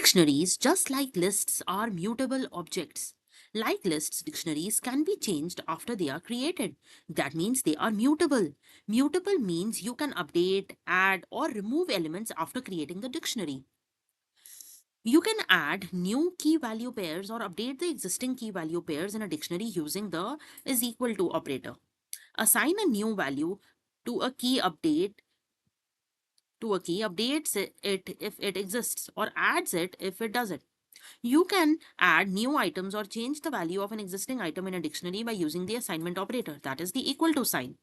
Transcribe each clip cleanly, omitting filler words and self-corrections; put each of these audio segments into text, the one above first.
Dictionaries, just like lists, are mutable objects. Like lists, dictionaries can be changed after they are created. That means they are mutable. Mutable means you can update, add, or remove elements after creating the dictionary. You can add new key value pairs or update the existing key value pairs in a dictionary using the is equal to operator. Assign a new value to a key update updates it if it exists or adds it if it doesn't. You can add new items or change the value of an existing item in a dictionary by using the assignment operator, that is the equal to sign.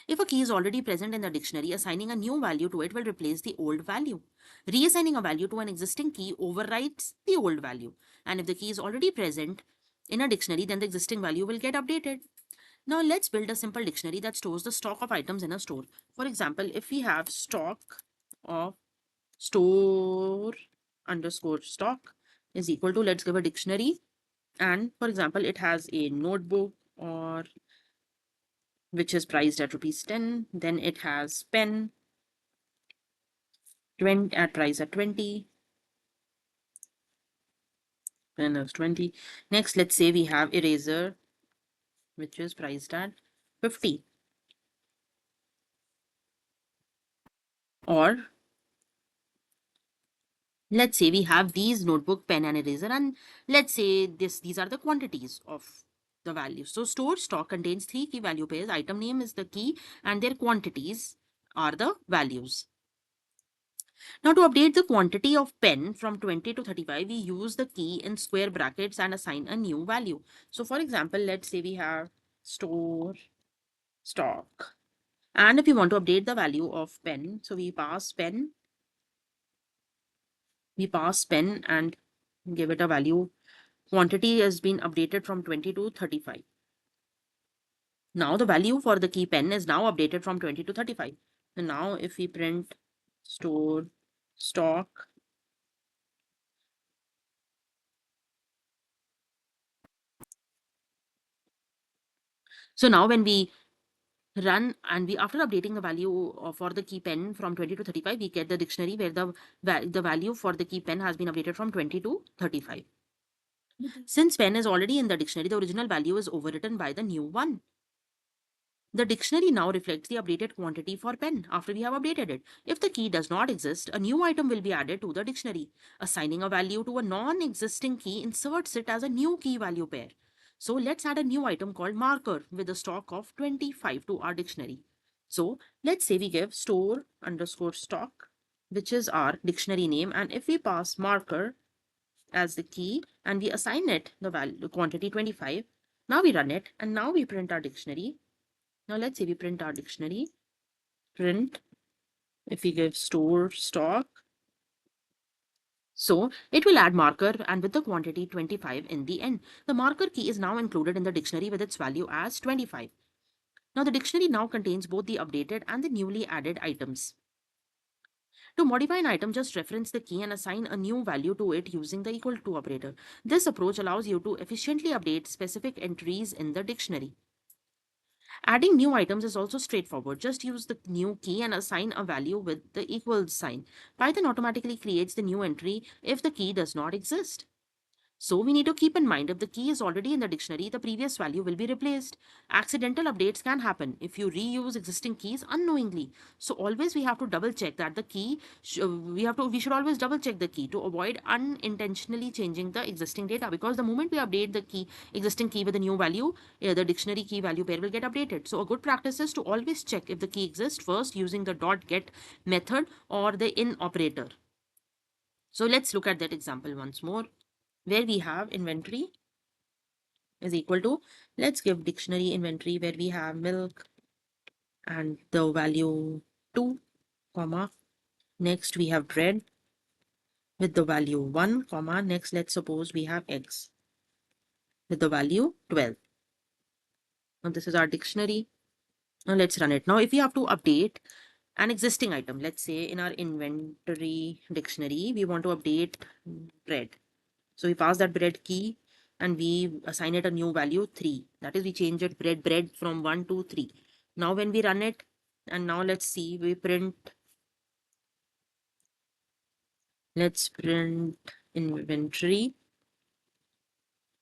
If a key is already present in the dictionary, assigning a new value to it will replace the old value. Reassigning a value to an existing key overwrites the old value. And if the key is already present in a dictionary, then the existing value will get updated. Now let's build a simple dictionary that stores the stock of items in a store. For example, if we have stock of store underscore stock is equal to, let's give a dictionary, and for example it has a notebook or which is priced at rupees 10, then it has pen 20 at price at 20, pen is 20. Next, let's say we have eraser which is priced at 50, or let's say we have these notebook, pen and eraser, and let's say these are the quantities of the values. So store stock contains three key value pairs. Item name is the key and their quantities are the values. Now to update the quantity of pen from 20 to 35, we use the key in square brackets and assign a new value. So for example, let's say we have store stock, and if we want to update the value of pen, so we pass pen and give it a value. Quantity has been updated from 20 to 35. Now the value for the key pen is now updated from 20 to 35. And now if we print store stock, so now when we run and we after updating the value for the key pen from 20 to 35, we get the dictionary where the value for the key pen has been updated from 20 to 35. Since pen is already in the dictionary, the original value is overwritten by the new one. The dictionary now reflects the updated quantity for pen after we have updated it. If the key does not exist, a new item will be added to the dictionary. Assigning a value to a non-existing key inserts it as a new key value pair. So let's add a new item called marker with a stock of 25 to our dictionary. So let's say we give store underscore stock, which is our dictionary name, and if we pass marker as the key and we assign it the value the quantity 25, now we run it and now we print our dictionary. Now let's say we print our dictionary, print, if we give store stock, so it will add marker and with the quantity 25 in the end. The marker key is now included in the dictionary with its value as 25. Now the dictionary now contains both the updated and the newly added items. To modify an item, just reference the key and assign a new value to it using the equal to operator. This approach allows you to efficiently update specific entries in the dictionary. Adding new items is also straightforward. Just use the new key and assign a value with the equals sign. Python automatically creates the new entry if the key does not exist. So we need to keep in mind if the key is already in the dictionary, the previous value will be replaced. Accidental updates can happen if you reuse existing keys unknowingly. So always we have to double check that the key, we should always double check the key to avoid unintentionally changing the existing data, because the moment we update the existing key with a new value, the dictionary key value pair will get updated. So a good practice is to always check if the key exists first using the .get method or the in operator. So let's look at that example once more, where we have inventory is equal to, let's give dictionary inventory where we have milk and the value 2, comma, next we have bread with the value 1, comma, next let's suppose we have eggs with the value 12. Now this is our dictionary. Now let's run it. Now if we have to update an existing item, let's say in our inventory dictionary we want to update bread. So we pass that bread key and we assign it a new value 3. That is, we change it bread from 1 to 3. Now when we run it, and now let's see, we print Let's print inventory.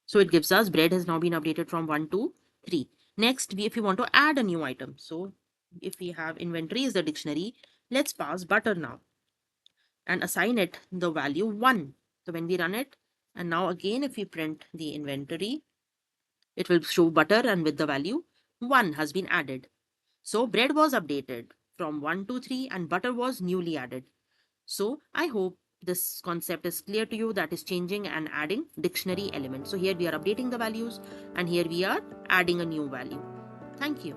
So it gives us bread has now been updated from 1 to 3. Next, if we want to add a new item, so if we have inventory is the dictionary, let's pass butter now and assign it the value 1. So when we run it, and now again if we print the inventory, it will show butter and with the value 1 has been added. So bread was updated from 1 to 3 and butter was newly added. So I hope this concept is clear to you, that is changing and adding dictionary elements. So here we are updating the values and here we are adding a new value. Thank you.